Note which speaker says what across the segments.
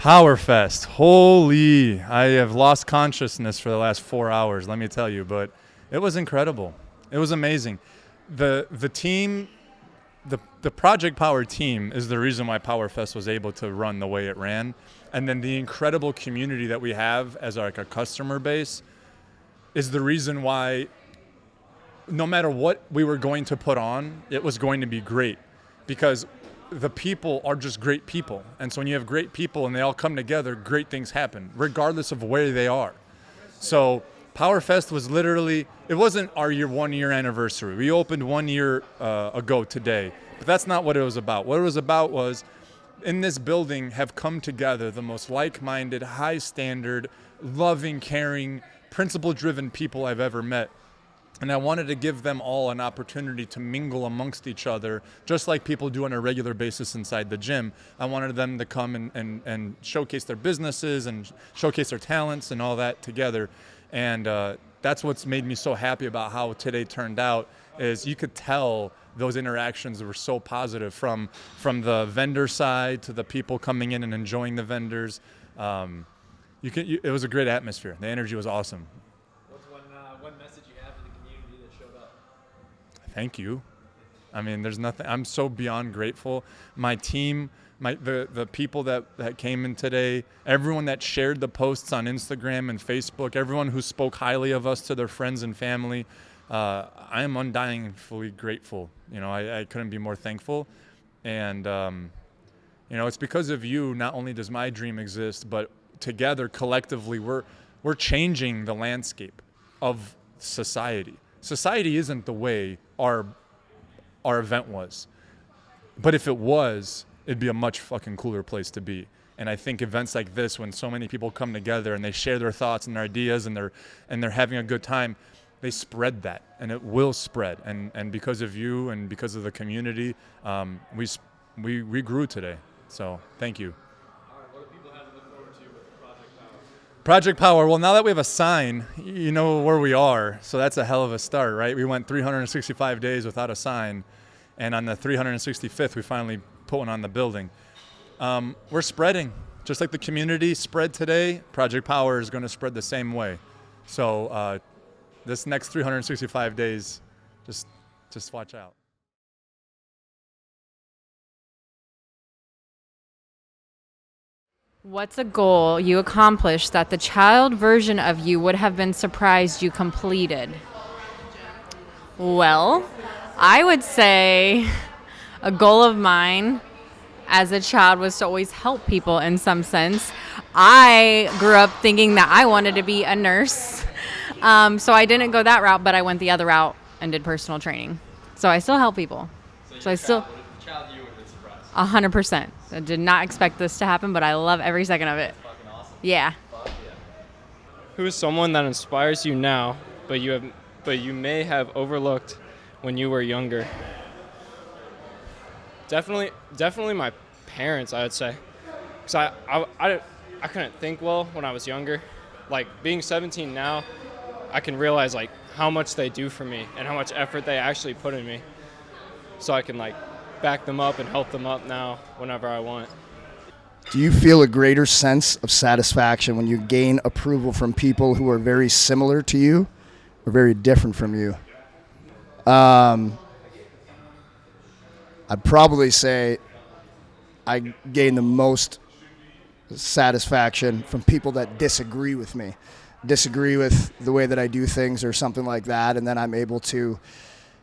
Speaker 1: Powerfest. Holy, I have lost consciousness for the last 4 hours, let me tell you, but it was incredible. It was amazing. The team, the Project Power team is the reason why Powerfest was able to run the way it ran. And then the incredible community that we have as like a customer base is the reason why no matter what we were going to put on, it was going to be great, because the people are just great people. And so when you have great people and they all come together, great things happen, regardless of where they are. So Powerfest was literally, it wasn't our 1 year anniversary. We opened 1 year ago today, but that's not what it was about. What it was about was, in this building have come together the most like-minded, high standard, loving, caring, principle-driven people I've ever met. And I wanted to give them all an opportunity to mingle amongst each other, just like people do on a regular basis inside the gym. I wanted them to come and showcase their businesses and showcase their talents and all that together. And that's what's made me so happy about how today turned out, is you could tell those interactions were so positive from the vendor side to the people coming in and enjoying the vendors. It was a great atmosphere. The energy was awesome.
Speaker 2: One message you have for the community that showed up?
Speaker 1: Thank you. I mean, there's nothing. I'm so beyond grateful. My team, the people that came in today, everyone that shared the posts on Instagram and Facebook, everyone who spoke highly of us to their friends and family. I am undyingly grateful. I couldn't be more thankful. And, it's because of you, not only does my dream exist, but together, collectively, we're changing the landscape of society. Society isn't the way our event was. But if it was, it'd be a much fucking cooler place to be. And I think events like this, when so many people come together and they share their thoughts and their ideas and they're having a good time, they spread that, and it will spread. And because of you and because of the community, we grew today. So thank you.
Speaker 2: All right, what do people have to look forward to with Project Power?
Speaker 1: Project Power, well, now that we have a sign, you know where we are. So that's a hell of a start, right? We went 365 days without a sign. And on the 365th, we finally put one on the building. We're spreading. Just like the community spread today, Project Power is going to spread the same way. So this next 365 days, just watch out.
Speaker 3: What's a goal you accomplished that the child version of you would have been surprised you completed? Well, I would say a goal of mine as a child was to always help people in some sense. I grew up thinking that I wanted to be a nurse. So I didn't go that route, but I went the other route and did personal training. So I still help people. So I still...
Speaker 2: The child you would have been surprised.
Speaker 3: 100%. I did not expect this to happen, but I love every second of it.
Speaker 2: That's fucking awesome.
Speaker 3: Yeah.
Speaker 2: Fuck yeah.
Speaker 4: Who is someone that inspires you now, but you may have overlooked when you were younger? Definitely my parents, I would say. Because I couldn't think well when I was younger. Like, being 17 now, I can realize, like, how much they do for me and how much effort they actually put in me. So I can, like, back them up and help them up now whenever I want.
Speaker 5: Do you feel a greater sense of satisfaction when you gain approval from people who are very similar to you or very different from you? I'd probably say I gain the most satisfaction from people that disagree with me, disagree with the way that I do things or something like that, and then I'm able to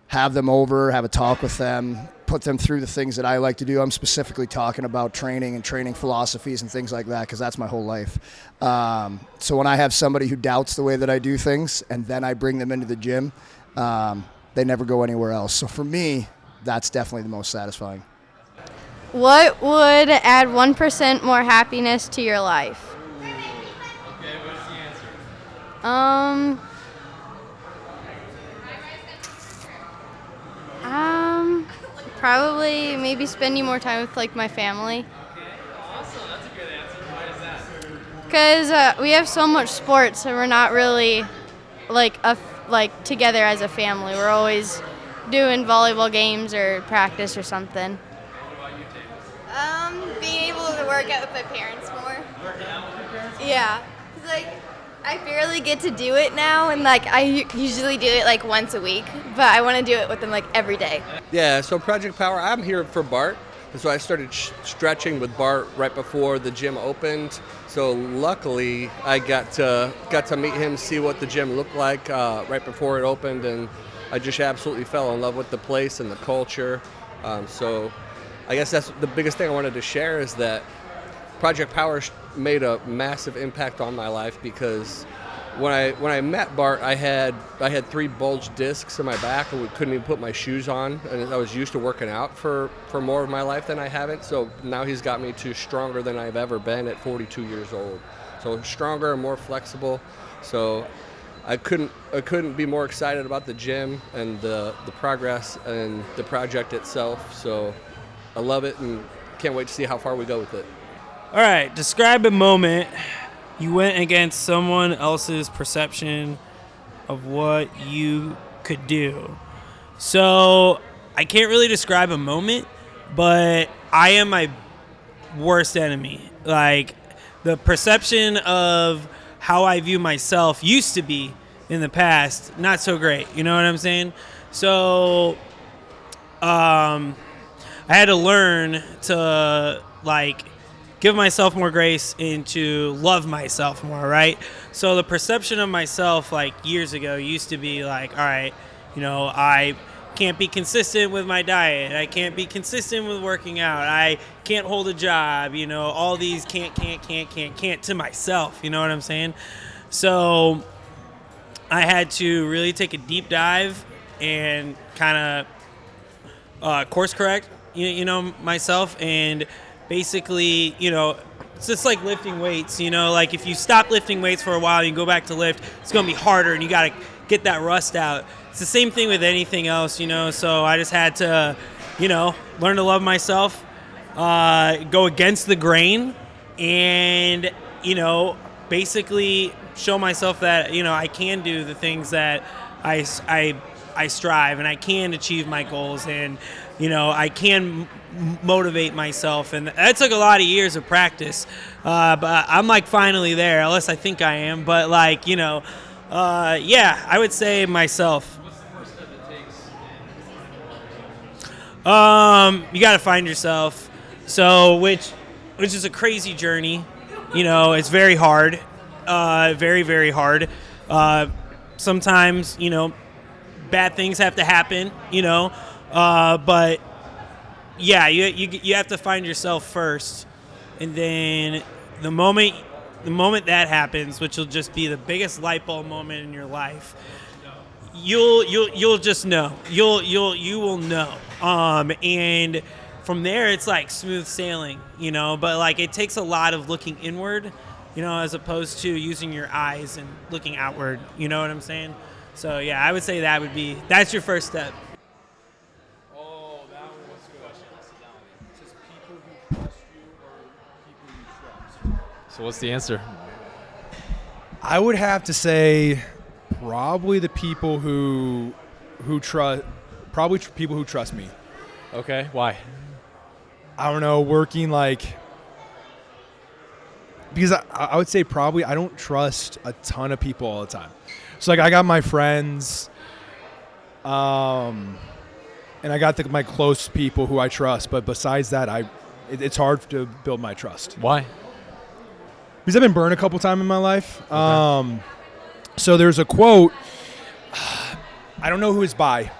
Speaker 5: have them over, have a talk with them, put them through the things that I like to do. I'm specifically talking about training and training philosophies and things like that because that's my whole life. So when I have somebody who doubts the way that I do things and then I bring them into the gym, they never go anywhere else. So for me, that's definitely the most satisfying.
Speaker 6: What would add 1% more happiness to your life?
Speaker 2: Okay, what's the answer?
Speaker 6: Probably maybe spending more time with like my family.
Speaker 2: Okay, awesome. That's a good answer. Why is that?
Speaker 6: Because we have so much sports and we're not really like together as a family. We're always doing volleyball games or practice or something.
Speaker 2: What about you, Taylor?
Speaker 7: Being able to work out with my parents more.
Speaker 6: Yeah. 'Cause, like, I barely get to do it now, and like I usually do it like once a week, but I want to do it with them like every day.
Speaker 7: Yeah, so Project Power, I'm here for Bart. And so I started stretching with Bart right before the gym opened. So luckily, I got to meet him, see what the gym looked like right before it opened, and I just absolutely fell in love with the place and the culture. So I guess that's the biggest thing I wanted to share is that Project Power made a massive impact on my life because when I met Bart, I had 3 bulged discs in my back and couldn't even put my shoes on, and I was used to working out for more of my life than I haven't. So now he's got me to stronger than I've ever been at 42 years old. So stronger and more flexible. So I couldn't be more excited about the gym and the progress and the project itself. So I love it and can't wait to see how far we go with it.
Speaker 8: All right, describe a moment you went against someone else's perception of what you could do. So I can't really describe a moment, but I am my worst enemy. Like, the perception of how I view myself used to be in the past not so great. You know what I'm saying? So I had to learn to, like, give myself more grace and to love myself more, right? So the perception of myself, like, years ago used to be like, all right, you know, I can't be consistent with my diet. I can't be consistent with working out. I can't hold a job, you know, all these can't to myself, you know what I'm saying? So I had to really take a deep dive and kind of course correct, you know, myself, and basically, you know, it's just like lifting weights, you know, like if you stop lifting weights for a while and you go back to lift, it's going to be harder and you got to get that rust out. It's the same thing with anything else, you know, so I just had to, you know, learn to love myself, go against the grain, and, you know, basically show myself that, you know, I can do the things that I strive, and I can achieve my goals, and, you know, I can motivate myself, and that took a lot of years of practice, but I'm like finally there, unless I think I am, but like, you know, yeah, I would say myself. You got to find yourself, so which is a crazy journey, you know, it's very hard, very, very hard. Sometimes, you know, bad things have to happen, you know, but yeah, you have to find yourself first, and then the moment that happens, which will just be the biggest light bulb moment in your life, you'll just know. You will know. And from there, it's like smooth sailing, you know. But like it takes a lot of looking inward, you know, as opposed to using your eyes and looking outward. You know what I'm saying? So yeah, I would say that's your first step.
Speaker 2: So what's the answer?
Speaker 9: I would have to say probably the people who trust, probably people who trust me.
Speaker 2: Okay, why?
Speaker 9: I don't know, working like, because I would say probably I don't trust a ton of people all the time. So like I got my friends, and I got my close people who I trust, but besides that, it's hard to build my trust.
Speaker 2: Why?
Speaker 9: Because I've been burned a couple times in my life.
Speaker 2: Okay.
Speaker 9: So there's a quote, I don't know who it's by,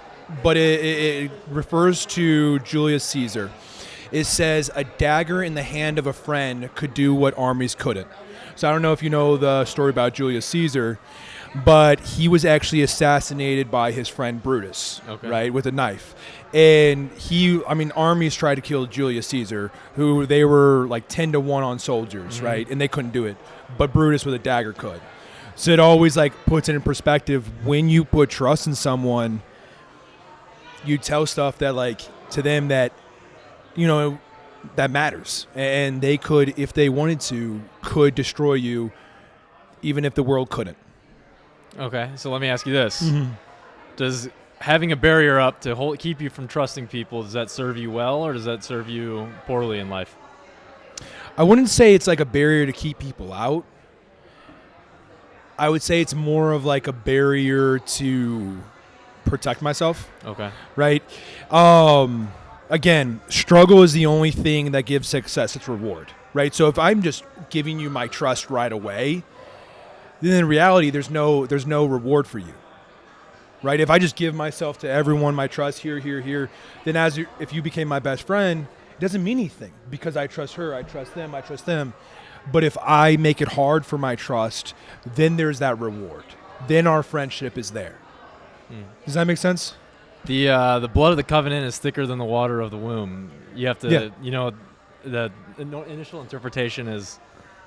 Speaker 9: but it refers to Julius Caesar. It says, a dagger in the hand of a friend could do what armies couldn't. So I don't know if you know the story about Julius Caesar, but he was actually assassinated by his friend Brutus, right, with a knife. And armies tried to kill Julius Caesar, who they were like 10-1 on soldiers, right? And they couldn't do it. But Brutus with a dagger could. So it always like puts it in perspective. When you put trust in someone, you tell stuff that like to them that, you know, that matters. And they could, if they wanted to, could destroy you even if the world couldn't.
Speaker 2: Okay, so let me ask you this. Does having a barrier up to keep you from trusting people, does that serve you well or does that serve you poorly in life?
Speaker 9: I wouldn't say it's like a barrier to keep people out. I would say it's more of like a barrier to protect myself.
Speaker 2: Okay.
Speaker 9: Right? Again, struggle is the only thing that gives success its reward, right? So if I'm just giving you my trust right away, then in reality, there's no reward for you, right? If I just give myself to everyone, my trust here, then if you became my best friend, it doesn't mean anything because I trust her, I trust them. But if I make it hard for my trust, then there's that reward. Then our friendship is there. Does that make sense?
Speaker 2: The blood of the covenant is thicker than the water of the womb. You have to,
Speaker 9: Yeah.
Speaker 2: The initial interpretation is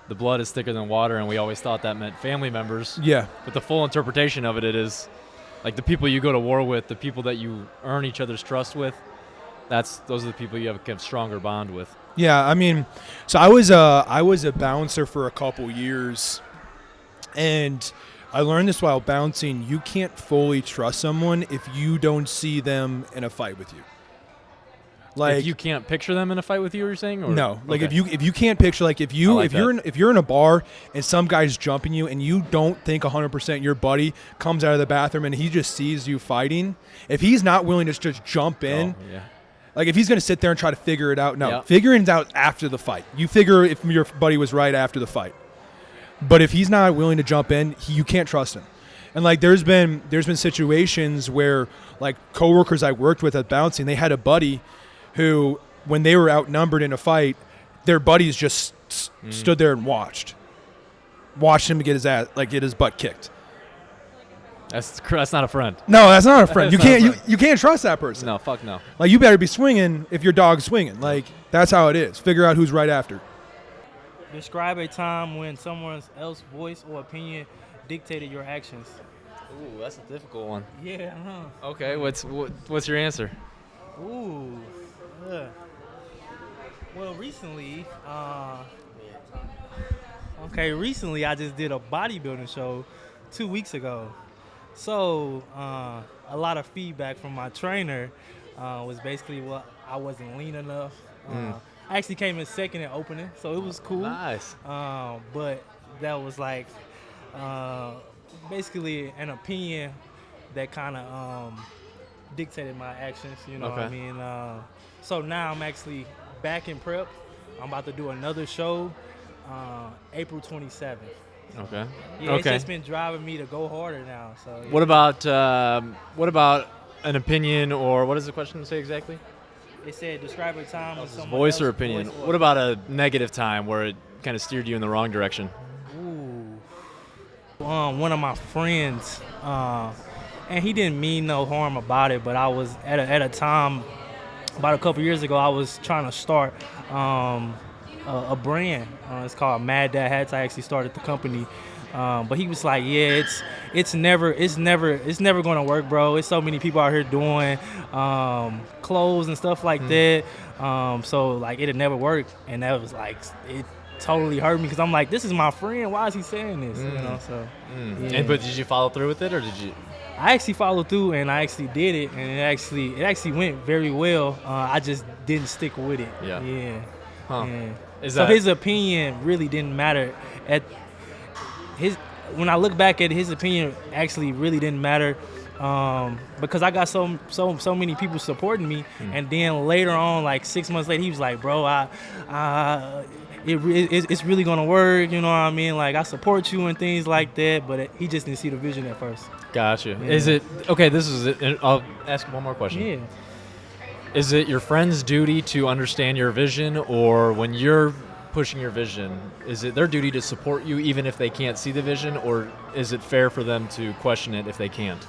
Speaker 2: the blood is thicker than water, and we always thought that meant family members.
Speaker 9: Yeah.
Speaker 2: But the full interpretation of it is like the people you go to war with, the people that you earn each other's trust with. Those are the people you have a stronger bond with.
Speaker 9: Yeah, I mean, so I was a bouncer for a couple years, and I learned this while bouncing. You can't fully trust someone if you don't see them in a fight with you. Like
Speaker 2: if you can't picture them in a fight with you, you're saying? Or?
Speaker 9: No, like
Speaker 2: Okay.
Speaker 9: if you can't picture, like if you're in a bar and some guy's jumping you and you don't think 100% your buddy comes out of the bathroom and he just sees you fighting, if he's not willing to just jump in.
Speaker 2: Oh, yeah.
Speaker 9: Like, if he's going to sit there and try to figure it out, no.
Speaker 2: Yep.
Speaker 9: Figuring it out after the fight. You figure if your buddy was right after the fight. But if he's not willing to jump in, you can't trust him. And, like, there's been situations where, like, coworkers I worked with at bouncing, they had a buddy who, when they were outnumbered in a fight, their buddies just stood there and watched him get his butt kicked.
Speaker 2: That's not a friend.
Speaker 9: No, that's not a friend.
Speaker 2: That's
Speaker 9: You can't trust that person.
Speaker 2: No, fuck no.
Speaker 9: Like, you better be swinging if your dog's swinging. Like, that's how it is. Figure out who's right after.
Speaker 8: Describe a time when someone else's voice or opinion dictated your actions.
Speaker 2: Ooh, that's a difficult one.
Speaker 8: Yeah, I know.
Speaker 2: Okay, what's your answer?
Speaker 8: Ooh. Well, recently I just did a bodybuilding show 2 weeks ago. So a lot of feedback from my trainer was basically I wasn't lean enough. I actually came in second at opening, so it was cool.
Speaker 2: Nice.
Speaker 8: But that was like basically an opinion that kind of dictated my actions. You know what I mean? So now I'm actually back in prep. I'm about to do another show April 27th.
Speaker 2: Okay.
Speaker 8: Yeah, it's just been driving me to go harder now. So. Yeah.
Speaker 2: What about an opinion, or what does the question say exactly?
Speaker 8: It said describe a time when someone
Speaker 2: Voice or
Speaker 8: else's
Speaker 2: opinion.
Speaker 8: voice
Speaker 2: What about a negative time where it kind of steered you in the wrong direction?
Speaker 8: Ooh. One of my friends, and he didn't mean no harm about it, but I was at a time about a couple years ago. I was trying to start a brand. It's called Mad Dad Hats. I actually started the company, but he was like, "Yeah, it's never gonna work, bro. It's so many people out here doing clothes and stuff like that. So like it'll never work." And that was like it totally hurt me because I'm like, "This is my friend. Why is he saying this?" You know. So. Yeah.
Speaker 2: But did you follow through with it, or did you?
Speaker 8: I actually followed through and I actually did it, and it actually went very well. I just didn't stick with it.
Speaker 2: Yeah.
Speaker 8: Yeah.
Speaker 2: Huh.
Speaker 8: Yeah.
Speaker 2: So
Speaker 8: his opinion really didn't matter. When I look back at it, his opinion actually really didn't matter because I got so many people supporting me, and then later on, like 6 months later, he was like, "Bro, it's really gonna work." You know what I mean? Like I support you and things like that, but he just didn't see the vision at first.
Speaker 2: Gotcha.
Speaker 8: Yeah.
Speaker 2: Is it okay? This is it. I'll ask one more question.
Speaker 8: Yeah.
Speaker 2: Is it your friend's duty to understand your vision, or when you're pushing your vision, is it their duty to support you even if they can't see the vision, or is it fair for them to question it if they can't?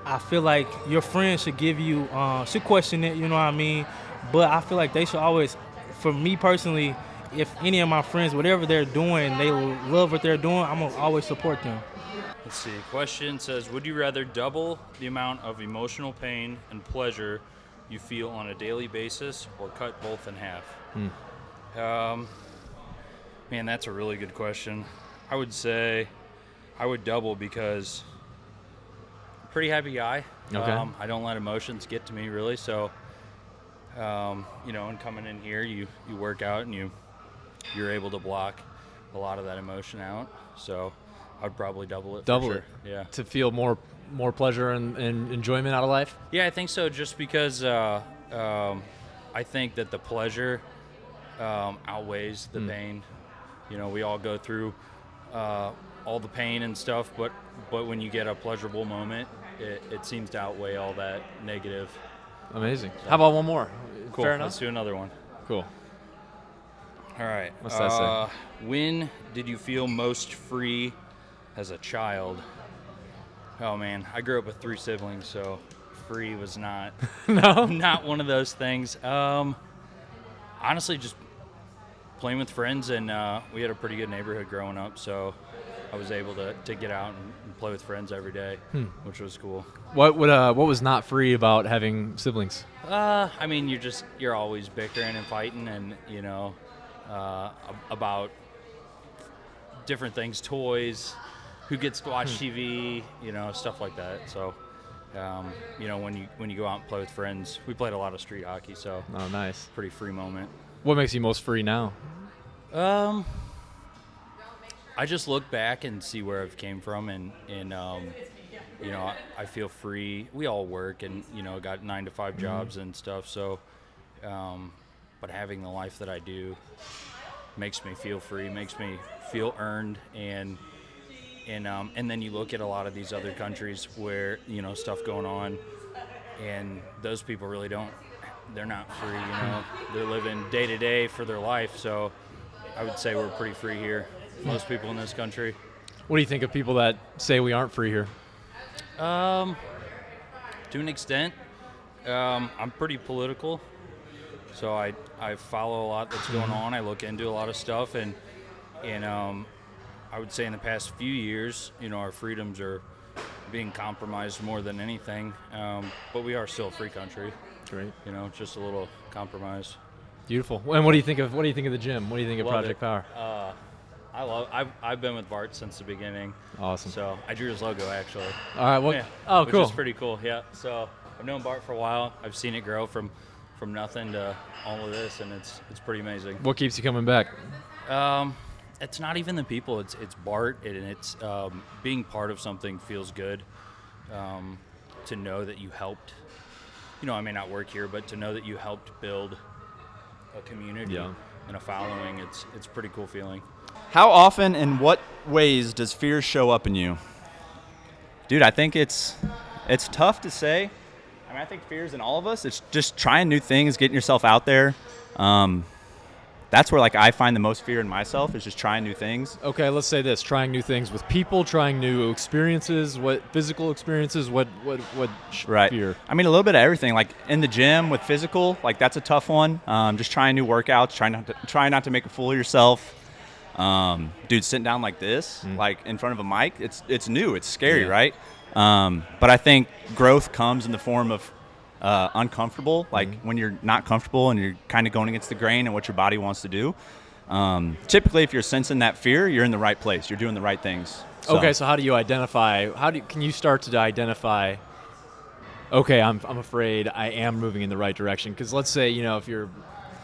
Speaker 8: I feel like your friends should should question it, you know what I mean? But I feel like they should always, for me personally, if any of my friends, whatever they're doing, they love what they're doing, I'm going to always support them.
Speaker 10: Let's see. Question says, would you rather double the amount of emotional pain and pleasure you feel on a daily basis or cut both in half? Man, that's a really good question. I would say I would double because I'm a pretty happy guy.
Speaker 2: Okay.
Speaker 10: I don't let emotions get to me really. So, and coming in here, you work out and you're able to block a lot of that emotion out. So I'd probably double it.
Speaker 2: Double
Speaker 10: for
Speaker 2: it.
Speaker 10: sure. Yeah.
Speaker 2: To feel more pleasure and enjoyment out of life?
Speaker 10: Yeah, I think so. Just because I think that the pleasure outweighs the pain. You know, we all go through all the pain and stuff, but when you get a pleasurable moment, it seems to outweigh all that negative.
Speaker 2: Amazing. How about one more?
Speaker 10: Cool.
Speaker 2: Fair enough.
Speaker 10: Let's do another one.
Speaker 2: Cool.
Speaker 10: All right.
Speaker 2: What's that say?
Speaker 10: When did you feel most free as a child? Oh man, I grew up with 3 siblings, so free was not not one of those things. Honestly, just playing with friends, and we had a pretty good neighborhood growing up, so I was able to get out and play with friends every day, which was cool.
Speaker 2: What was not free about having siblings?
Speaker 10: I mean, you're always bickering and fighting, and you know, about different things, toys, who gets to watch TV, you know, stuff like that. So, you know, when you go out and play with friends, we played a lot of street hockey, so
Speaker 2: Oh, nice.
Speaker 10: pretty free moment.
Speaker 2: What makes you most free now?
Speaker 10: I just look back and see where I've came from, and you know, I feel free. We all work and, you know, got 9-to-5 jobs and stuff. So, but having the life that I do makes me feel free, makes me feel earned, and then you look at a lot of these other countries where, you know, stuff going on, and those people really they're not free, you know. They're living day to day for their life. So I would say we're pretty free here. Most people in this country.
Speaker 2: What do you think of people that say we aren't free here?
Speaker 10: To an extent, I'm pretty political, so I follow a lot that's going on. I look into a lot of stuff, and I would say in the past few years, you know, our freedoms are being compromised more than anything. But we are still a free country.
Speaker 2: Great.
Speaker 10: You know, just a little compromise.
Speaker 2: Beautiful. And what do you think of the gym? What do you think of
Speaker 10: Love
Speaker 2: Project
Speaker 10: it.
Speaker 2: Power?
Speaker 10: I've been with Bart since the beginning.
Speaker 2: Awesome.
Speaker 10: So I drew his logo actually.
Speaker 2: All right. Well,
Speaker 10: Yeah,
Speaker 2: oh,
Speaker 10: which
Speaker 2: cool.
Speaker 10: is pretty cool. Yeah. So I've known Bart for a while. I've seen it grow from nothing to all of this, and it's pretty amazing.
Speaker 2: What keeps you coming back?
Speaker 10: It's not even the people. It's Bart, and it's being part of something feels good. To know that you helped. You know, I may not work here, but to know that you helped build a community and a following, it's a pretty cool feeling.
Speaker 11: How often and what ways does fear show up in you? Dude, I think it's tough to say. I mean, I think fear's in all of us. It's just trying new things, getting yourself out there. That's where, like, I find the most fear in myself is just trying new things.
Speaker 2: Okay, let's say this: trying new things with people, trying new experiences. What physical experiences? What
Speaker 11: Right.
Speaker 2: fear?
Speaker 11: I mean, a little bit of everything. Like in the gym with physical, like that's a tough one. Just trying new workouts, try not to make a fool of yourself. Dude, sitting down like this, like in front of a mic, it's new, it's scary, right? But I think growth comes in the form of uncomfortable, like when you're not comfortable and you're kind of going against the grain and what your body wants to do. Typically, if you're sensing that fear, you're in the right place. You're doing the right things.
Speaker 2: Okay, so how do you identify? Can you start to identify? Okay, I'm afraid I am moving in the right direction. Because let's say, you know, if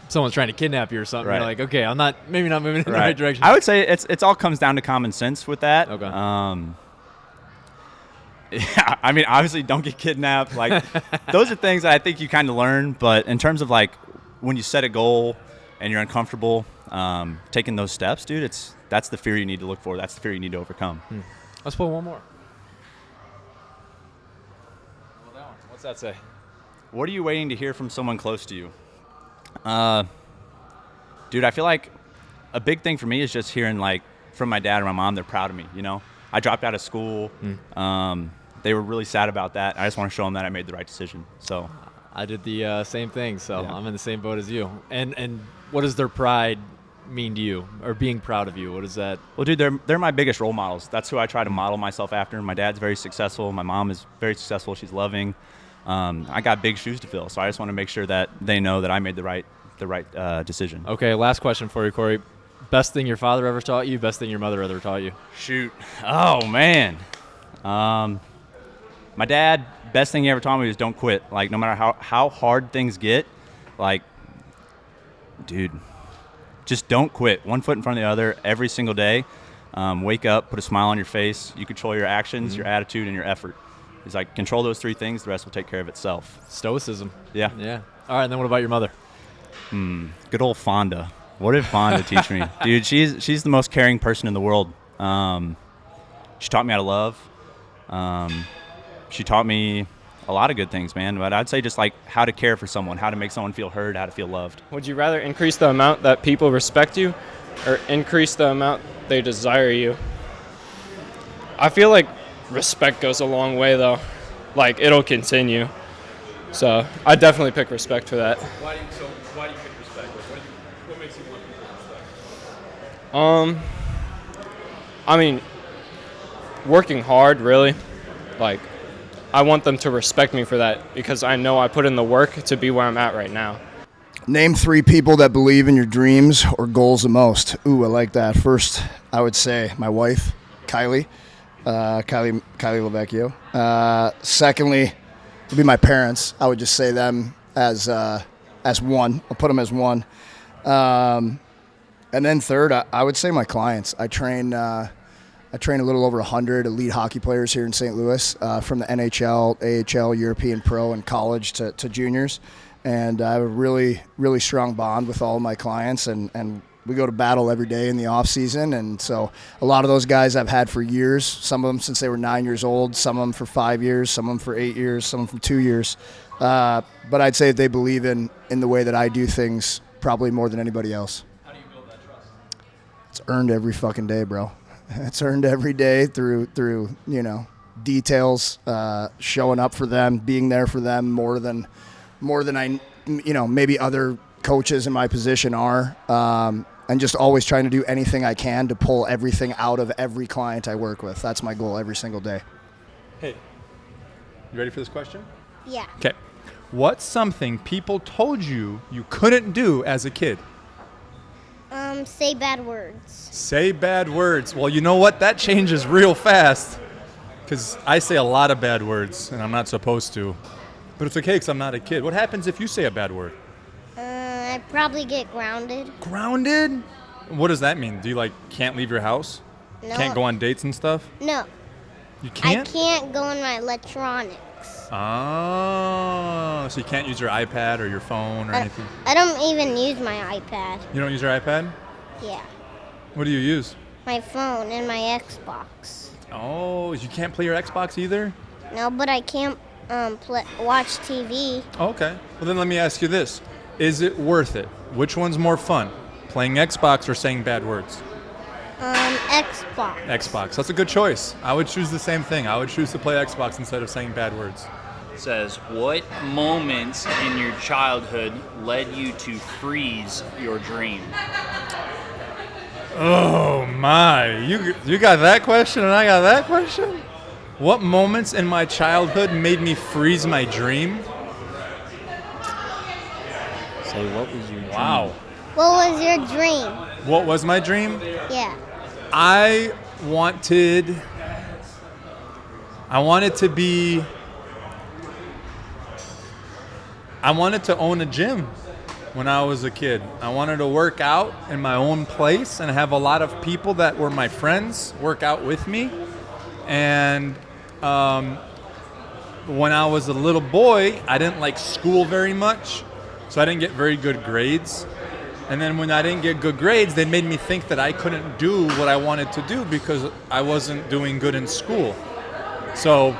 Speaker 2: someone's trying to kidnap you or something, you're like, okay, I'm maybe not moving in the right direction.
Speaker 11: I would say it's all comes down to common sense with that.
Speaker 2: Okay.
Speaker 11: Yeah, I mean, obviously, don't get kidnapped. Like, those are things that I think you kind of learn. But in terms of, like, when you set a goal and you're uncomfortable, taking those steps, dude, that's the fear you need to look for. That's the fear you need to overcome.
Speaker 2: Let's put one more. What's that say?
Speaker 11: What are you waiting to hear from someone close to you? Dude, I feel like a big thing for me is just hearing, like, from my dad or my mom, they're proud of me, you know? I dropped out of school. They were really sad about that. I just want to show them that I made the right decision. So
Speaker 2: I did the same thing, so I'm in the same boat as you. And what does their pride mean to you, or being proud of you? What is that?
Speaker 11: Well, dude, they're my biggest role models. That's who I try to model myself after. My dad's very successful. My mom is very successful. She's loving. I got big shoes to fill, so I just want to make sure that they know that I made the right decision.
Speaker 2: Okay, last question for you, Corey. Best thing your father ever taught you, best thing your mother ever taught you?
Speaker 11: Shoot. Oh, man. My dad, best thing he ever taught me was don't quit. Like, no matter how hard things get, like, dude, just don't quit. One foot in front of the other every single day. Wake up, put a smile on your face. You control your actions, your attitude, and your effort. He's like, control those 3 things. The rest will take care of itself.
Speaker 2: Stoicism.
Speaker 11: Yeah.
Speaker 2: Yeah. All right, and then what about your mother?
Speaker 11: Good old Fonda. What did Fonda teach me? Dude, she's the most caring person in the world. She taught me how to love. She taught me a lot of good things, man. But I'd say just like how to care for someone, how to make someone feel heard, how to feel loved.
Speaker 4: Would you rather increase the amount that people respect you or increase the amount they desire you? I feel like respect goes a long way, though. Like, it'll continue. So I definitely pick respect for that.
Speaker 9: Why do you pick respect? What makes you want people to respect?
Speaker 4: I mean, working hard, really. Like, I want them to respect me for that because I know I put in the work to be where I'm at right now.
Speaker 5: Name 3 people that believe in your dreams or goals the most. Ooh, I like that. First, I would say my wife, Kylie Lavecchio. Secondly, would be my parents. I would just say them as one. I'll put them as one. And then third, I would say my clients. I train a little over 100 elite hockey players here in St. Louis, from the NHL, AHL, European Pro, and college to juniors. And I have a really, really strong bond with all of my clients, and we go to battle every day in the off season. And so a lot of those guys I've had for years, some of them since they were 9 years old, some of them for 5 years, some of them for 8 years, some of them for 2 years. But I'd say that they believe in the way that I do things probably more than anybody else.
Speaker 2: How do you build that trust?
Speaker 5: It's earned every fucking day, bro. It's earned every day through details, showing up for them, being there for them more than I, maybe other coaches in my position are, and just always trying to do anything I can to pull everything out of every client I work with. That's my goal every single day.
Speaker 1: Hey, you ready for this question?
Speaker 6: Yeah.
Speaker 1: Okay. What's something people told you couldn't do as a kid?
Speaker 6: Say bad words.
Speaker 1: Say bad words. Well, you know what? That changes real fast because I say a lot of bad words and I'm not supposed to. But it's okay because I'm not a kid. What happens if you say a bad word?
Speaker 6: I'd probably get grounded.
Speaker 1: Grounded? What does that mean? Do you can't leave your house?
Speaker 6: No.
Speaker 1: Can't go on dates and stuff?
Speaker 6: No.
Speaker 1: You can't?
Speaker 6: I can't go on my electronics.
Speaker 1: Oh, so you can't use your iPad or your phone or anything?
Speaker 6: I don't even use my iPad.
Speaker 1: You don't use your iPad?
Speaker 6: Yeah.
Speaker 1: What do you use?
Speaker 6: My phone and my Xbox.
Speaker 1: Oh, you can't play your Xbox either?
Speaker 6: No, but I can't watch TV.
Speaker 1: Okay. Well, then let me ask you this. Is it worth it? Which one's more fun? Playing Xbox or saying bad words?
Speaker 6: Xbox.
Speaker 1: Xbox. That's a good choice. I would choose the same thing. I would choose to play Xbox instead of saying bad words.
Speaker 10: Says, what moments in your childhood led you to freeze your dream?
Speaker 1: Oh my. You got that question and I got that question? What moments in my childhood made me freeze my dream?
Speaker 2: Say, what was your dream?
Speaker 1: Wow.
Speaker 6: What was your dream?
Speaker 1: What was my dream?
Speaker 6: Yeah.
Speaker 1: I wanted to own a gym when I was a kid. I wanted to work out in my own place and have a lot of people that were my friends work out with me. And when I was a little boy, I didn't like school very much, so I didn't get very good grades. And then when I didn't get good grades, they made me think that I couldn't do what I wanted to do because I wasn't doing good in school. So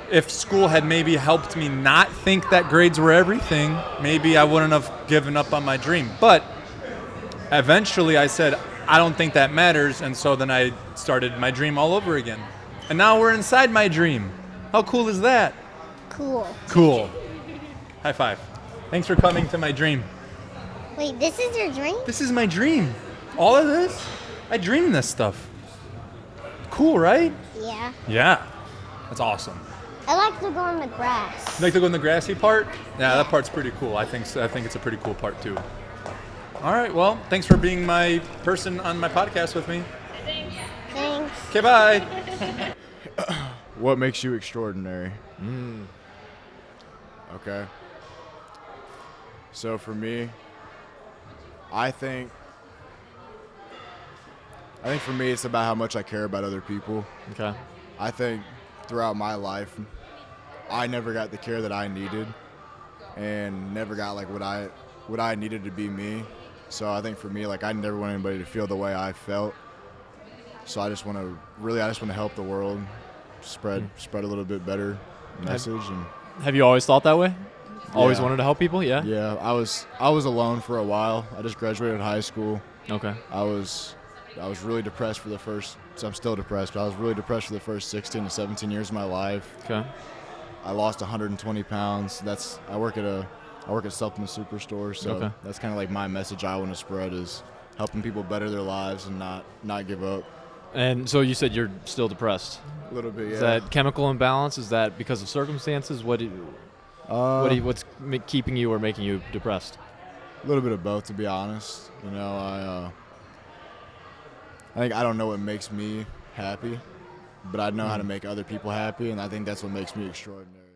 Speaker 1: if school had maybe helped me not think that grades were everything, maybe I wouldn't have given up on my dream. But eventually I said, I don't think that matters. And so then I started my dream all over again. And now we're inside my dream. How cool is that?
Speaker 6: Cool.
Speaker 1: Cool. High five. Thanks for coming to my dream.
Speaker 6: Wait, this is your dream?
Speaker 1: This is my dream. All of this? I dream this stuff. Cool, right?
Speaker 6: Yeah.
Speaker 1: Yeah. That's awesome.
Speaker 6: I like to go on the grass.
Speaker 1: You like to go in the grassy part? Yeah, that part's pretty cool. I think it's a pretty cool part too. All right, well, thanks for being my person on my podcast with me.
Speaker 6: Thanks.
Speaker 1: Okay, bye.
Speaker 12: What makes you extraordinary? Okay. So for me, I think I think for me, it's about how much I care about other people.
Speaker 2: Okay.
Speaker 12: I think throughout my life, I never got the care that I needed, and never got like what I needed to be me. So I think for me, like I never want anybody to feel the way I felt. So I just want to help the world, spread a little bit better message. And
Speaker 2: Have you always thought that way? Always
Speaker 12: Yeah.
Speaker 2: wanted to help people? Yeah.
Speaker 12: yeah, I was alone for a while. I just graduated high school.
Speaker 2: Okay.
Speaker 12: I was really depressed for the first. So I'm still depressed, but I was really depressed for the first 16 to 17 years of my life.
Speaker 2: Okay.
Speaker 12: I lost 120 pounds. I work at supplement superstore, so
Speaker 2: Okay.
Speaker 12: that's kind of like my message I want to spread is helping people better their lives and not give up.
Speaker 2: And so you said you're still depressed.
Speaker 12: A little bit, yeah.
Speaker 2: Is that chemical imbalance? Is that because of circumstances? What's keeping you or making you depressed?
Speaker 12: A little bit of both, to be honest. You know, I think I don't know what makes me happy, but I know how to make other people happy, and I think that's what makes me extraordinary.